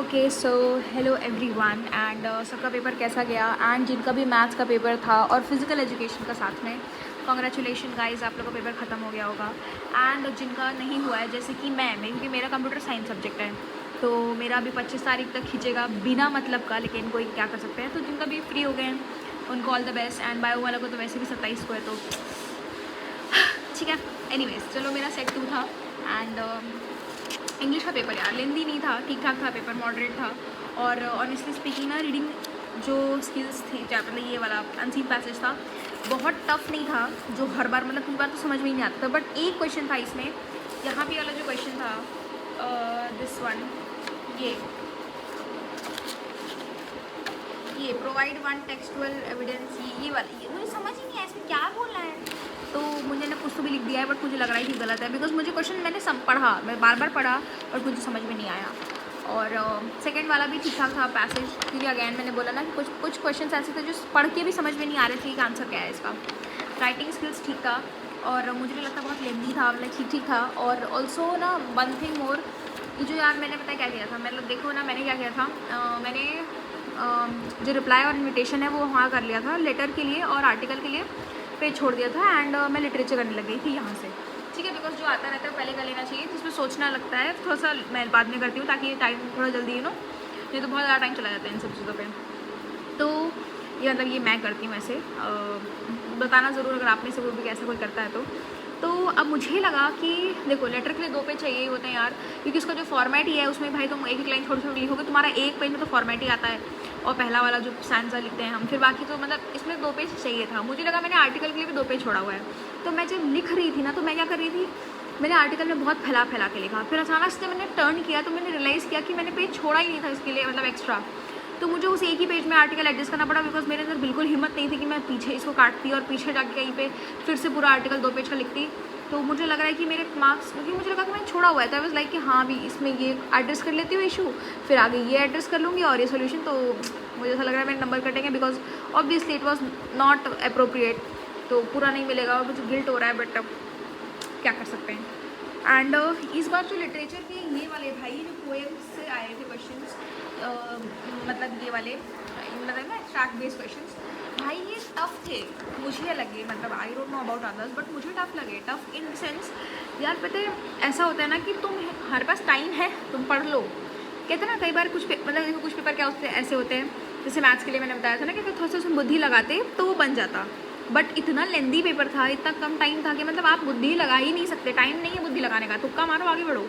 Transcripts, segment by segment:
Okay so hello everyone and सबका paper कैसा गया। एंड जिनका भी मैथ्स का पेपर था और फिज़िकल एजुकेशन का साथ में कॉन्ग्रेचुलेशन गाइस, आप लोगों का पेपर ख़त्म हो गया होगा। एंड जिनका नहीं हुआ है जैसे कि मैं क्योंकि मेरा कंप्यूटर साइंस सब्जेक्ट है तो मेरा अभी 25 तारीख तक खींचेगा बिना मतलब का, लेकिन कोई क्या कर सकते हैं। तो जिनका भी फ्री हो गए हैं उनको all the best. And bio वाला को तो वैसे भी 27 को है तो ठीक है। एनीवेज चलो, मेरा सेट 2 था एंड इंग्लिश का पेपर यार लेंदी नहीं था, ठीक ठाक था पेपर, मॉडरेट था। और ऑनेस्टली स्पीकिंग ना, रीडिंग जो स्किल्स थी क्या मतलब ये वाला अनसीन पैसेज था, बहुत टफ नहीं था। जो हर बार मतलब पूरी बार तो समझ में ही नहीं आता था, बट एक क्वेश्चन था इसमें, यहाँ पे वाला जो क्वेश्चन था दिस वन, ये प्रोवाइड वन टेक्सचुअल एविडेंस, ये वाला, ये मुझे समझ ही नहीं आया इसमें क्या बोलना है। तो मुझे ना कुछ तो भी लिख दिया है बट मुझे लग रहा है कि गलत है, बिकॉज मुझे क्वेश्चन मैंने पढ़ा, मैं बार बार पढ़ा और मुझे समझ में नहीं आया। और सेकंड वाला भी ठीक ठाक था पैसेज, क्योंकि अगैन मैंने बोला ना कि कुछ क्वेश्चन ऐसे थे जो पढ़ के भी समझ में नहीं आ रहे थे कि आंसर क्या है इसका। राइटिंग स्किल्स ठीक था और मुझे नहीं लगता बहुत लेंदी था, मतलब ठीक ठीक था। और ऑल्सो ना वन थिंग मोर, ये जो यार मैंने पता है क्या किया था, मतलब देखो ना मैंने क्या किया था, मैंने जो रिप्लाई और इन्विटेशन है वो वहाँ कर लिया था लेटर के लिए और आर्टिकल के लिए पेज छोड़ दिया था। एंड मैं लिटरेचर करने लग गई थी यहाँ से, ठीक है, बिकॉज जो आता रहता है पहले कर लेना चाहिए, तो उसमें सोचना लगता है थोड़ा सा, मैं बाद में करती हूँ ताकि टाइम थोड़ा जल्दी नहीं तो बहुत ज़्यादा टाइम चला जाता है इन सब चीज़ों पर। तो ये मतलब ये मैं करती हूँ ऐसे, बताना ज़रूर अगर आप में से कोई भी ऐसा कोई करता है तो अब मुझे लगा कि देखो लेटर के लिए 2 पेज चाहिए ही होते हैं यार, क्योंकि उसका जो फॉर्मेट ही है उसमें भाई तुम एक लाइन थोड़ी थोड़ी लिखोगे, तुम्हारा एक पेज में तो फॉर्मेट ही आता है और पहला वाला जो स्टैंजा लिखते हैं हम, फिर बाकी तो मतलब इसमें 2 पेज चाहिए था। मुझे लगा मैंने आर्टिकल के लिए भी 2 पेज छोड़ा हुआ है, तो मैं जब लिख रही थी ना तो मैं क्या कर रही थी, मैंने आर्टिकल में बहुत फैला के लिखा, फिर अचानक से मैंने टर्न किया तो मैंने रियलाइज़ किया कि मैंने पेज छोड़ा ही नहीं था इसके लिए, मतलब एक्स्ट्रा। तो मुझे उस एक ही पेज में आर्टिकल एडजस्ट करना पड़ा, बिकॉज मेरे अंदर बिल्कुल हिम्मत नहीं थी कि मैं पीछे इसको काटती और पीछे जाके कहीं पे फिर से पूरा आर्टिकल 2 पेज का लिखती। तो मुझे लग रहा है कि मेरे मार्क्स, क्योंकि मुझे लगा कि मैंने छोड़ा हुआ है, तो आई वाज लाइक कि हाँ भी इसमें ये एड्रेस कर लेती हूँ इशू, फिर आगे ये एड्रेस कर लूँगी और ये सोल्यूशन, तो मुझे ऐसा लग रहा है मेरे नंबर कटेंगे, because obviously it was not appropriate, तो पूरा नहीं मिलेगा और मुझे गिल्ट हो रहा है, बट अब क्या कर सकते हैं। एंड इस बार जो लिटरेचर के ये वाले भाई जो पोएम्स से आए थे क्वेश्चंस, मतलब ये वाले मतलब ना स्टार्ट बेस्ड क्वेश्चंस, भाई ये टफ थे मुझे लगे, मतलब I don't know about others but मुझे टफ लगे। टफ इन सेंस यार, पता है ऐसा होता है ना कि तुम हमारे पास टाइम है, तुम पढ़ लो, कहते हैं ना कई बार कुछ मतलब देखो कुछ पेपर क्या होते हैं ऐसे होते हैं, जैसे मैथ्स के लिए मैंने बताया था ना कि अगर थोड़ा सा उसमें बुद्धि लगाते तो वो बन जाता, बट इतना लेंदी पेपर था, इतना कम टाइम था कि मतलब आप बुद्धि लगा ही नहीं सकते, टाइम नहीं है बुद्धि लगाने का, तुक्का मारो आगे बढ़ो,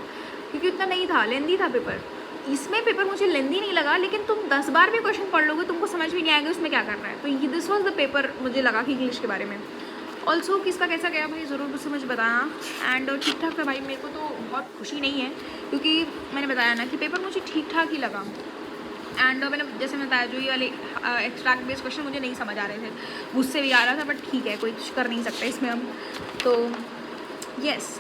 क्योंकि उतना नहीं था, लेंदी था पेपर। इसमें पेपर मुझे लेंदी नहीं लगा, लेकिन तुम 10 बार भी क्वेश्चन पढ़ लोगे तुमको समझ में नहीं आएगा उसमें क्या करना है। तो ये दिस वॉज द पेपर मुझे लगा कि इंग्लिश के बारे में। ऑल्सो किसका कैसा गया भाई ज़रूर मुझसे मुझे बताना। एंड ठीक ठाक था भाई, मेरे को तो बहुत खुशी नहीं है क्योंकि मैंने बताया ना कि पेपर मुझे ठीक ठाक ही लगा। एंड मैंने जैसे मैं बताया जो ये वाले एक्सट्रैक्ट बेस्ड क्वेश्चन मुझे नहीं समझ आ रहे थे, मुझसे भी आ रहा था, बट ठीक है कोई कुछ कर नहीं सकता इसमें हम। तो येस,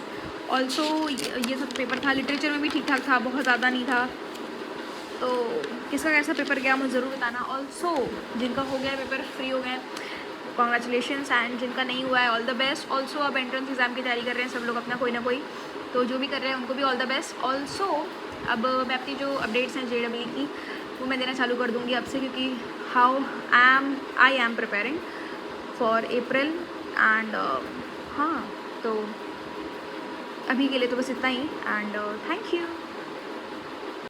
ऑल्सो ये सब पेपर था, लिटरेचर में भी ठीक ठाक था, बहुत ज़्यादा नहीं था। तो किसका कैसा पेपर गया मुझे ज़रूर बताना। ऑल्सो जिनका हो गया पेपर फ्री हो गए कॉन्ग्रेचुलेशंस, एंड जिनका नहीं हुआ है ऑल द बेस्ट। ऑल्सो अब एंट्रेंस एग्ज़ाम की तैयारी कर रहे हैं सब लोग अपना कोई ना कोई, तो जो भी कर रहे हैं उनको भी ऑल द बेस्ट। ऑल्सो अब मैं अपनी जो अपडेट्स हैं JEE की वो मैं देना चालू कर दूँगी अब से, क्योंकि I am preparing for April. And हाँ, तो अभी के लिए तो बस इतना ही, एंड थैंक यू।